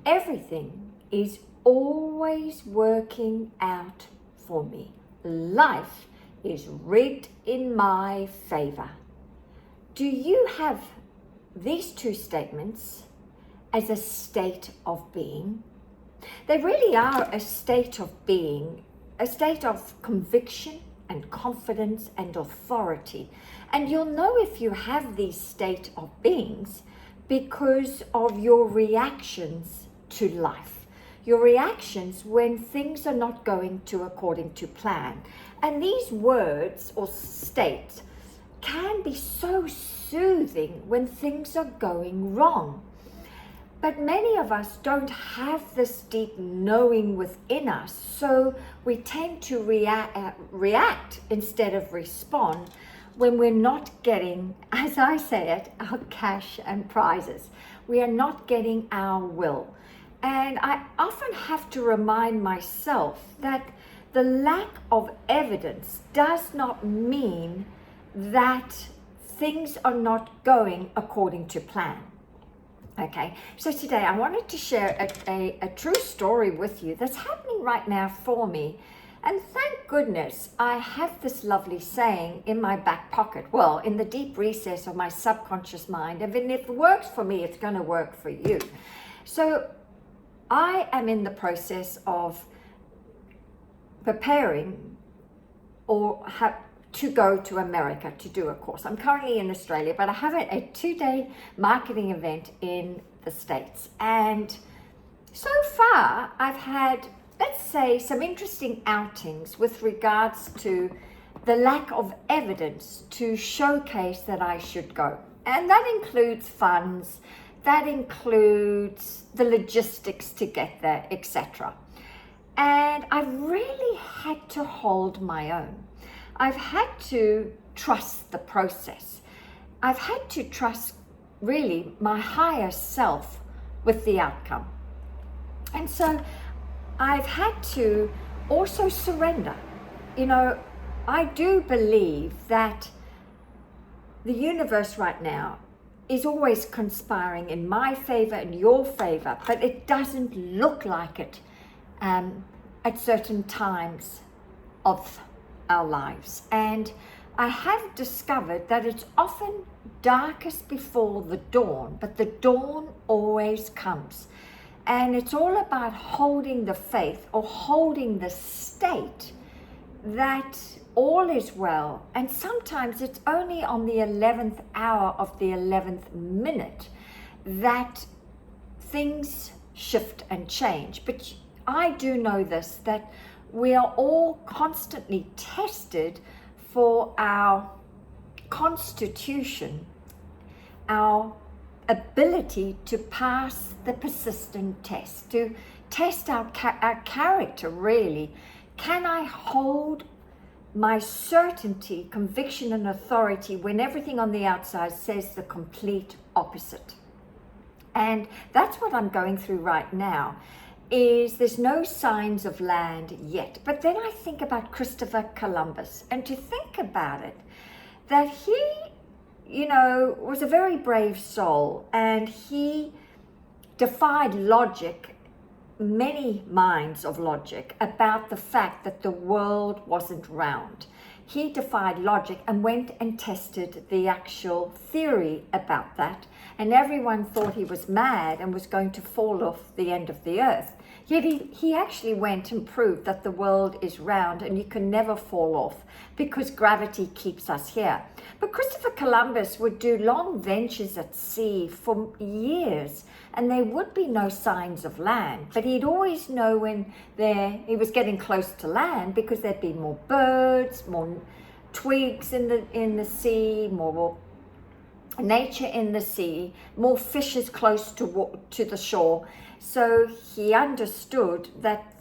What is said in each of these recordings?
Everything is always working out for me. Life is rigged in my favor. Do you have these two statements as a state of being? They really are a state of being, a state of conviction and confidence and authority. And you'll know if you have these state of beings because of your reactions to life. Your reactions when things are not going to according to plan. And these words or states can be so soothing when things are going wrong. But many of us don't have this deep knowing within us, so we tend to react instead of respond when we're not getting, as I say it, our cash and prizes. We are not getting our will. And I often have to remind myself that the lack of evidence does not mean that things are not going according to plan. Okay, so today I wanted to share a true story with you that's happening right now for me. And thank goodness I have this lovely saying in my back pocket, well, in the deep recess of my subconscious mind. And if it works for me, it's going to work for you. So I am in the process of preparing to go to America to do a course. I'm currently in Australia, but I have a 2-day marketing event in the States. And so far, I've had, let's say, some interesting outings with regards to the lack of evidence to showcase that I should go. And that includes funds, that includes the logistics to get there, etc. And I've really had to hold my own. I've had to trust the process. I've had to trust really my higher self with the outcome. And so I've had to also surrender. You know, I do believe that the universe right now is always conspiring in my favor and your favor, but it doesn't look like it at certain times of our lives. And I have discovered that it's often darkest before the dawn, but the dawn always comes. And it's all about holding the faith or holding the state that all is well. And sometimes it's only on the 11th hour of the 11th minute that things shift and change. But I do know this, that we are all constantly tested for our constitution, our ability to pass the persistent test, to test our character really. Can I hold my certainty, conviction, and authority when everything on the outside says the complete opposite? And that's what I'm going through right now. There's no signs of land yet. But then I think about Christopher Columbus, and to think about it, that he, was a very brave soul, and he defied logic, many minds of logic, about the fact that the world wasn't round. He defied logic and went and tested the actual theory about that, and everyone thought he was mad and was going to fall off the end of the earth. Yet he actually went and proved that the world is round and you can never fall off because gravity keeps us here. But Christopher Columbus would do long ventures at sea for years, and there would be no signs of land. But he'd always know when he was getting close to land, because there'd be more birds, more twigs in the sea, more nature in the sea, more fishes close to the shore. So he understood that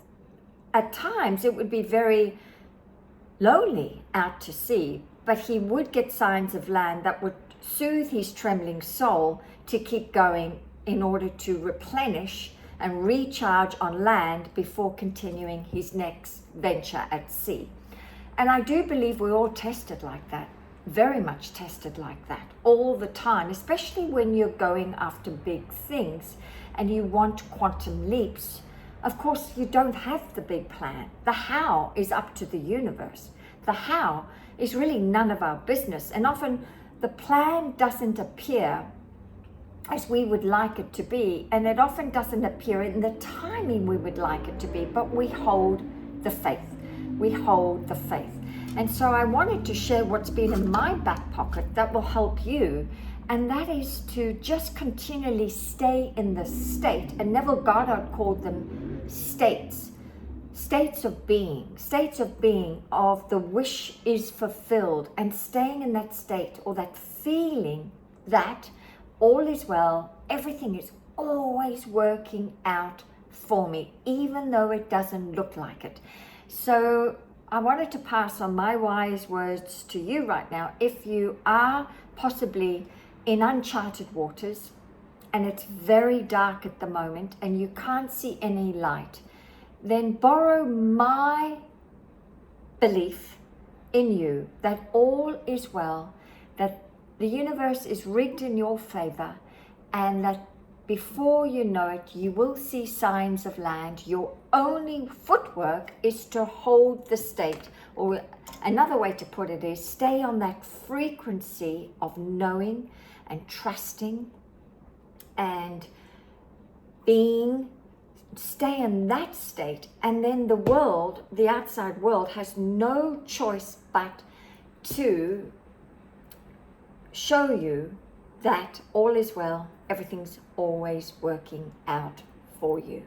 at times it would be very lonely out to sea, but he would get signs of land that would soothe his trembling soul to keep going in order to replenish and recharge on land before continuing his next venture at sea. And I do believe we're all tested like that, very much tested like that all the time, especially when you're going after big things and you want quantum leaps, of course you don't have the big plan. The how is up to the universe. The how is really none of our business, and often the plan doesn't appear as we would like it to be, and it often doesn't appear in the timing we would like it to be, but we hold the faith. We hold the faith. And so I wanted to share what's been in my back pocket that will help you, and that is to just continually stay in the state. And Neville Goddard called them states of being of the wish is fulfilled, and staying in that state, or that feeling that all is well, everything is always working out for me, even though it doesn't look like it. So I wanted to pass on my wise words to you right now. If you are possibly in uncharted waters and it's very dark at the moment and you can't see any light, then borrow my belief in you that all is well, that the universe is rigged in your favor, and that before you know it, you will see signs of land. Your only footwork is to hold the state, or another way to put it is stay on that frequency of knowing and trusting and being. Stay in that state, and then the world, the outside world, has no choice but to show you that all is well, everything's always working out for you.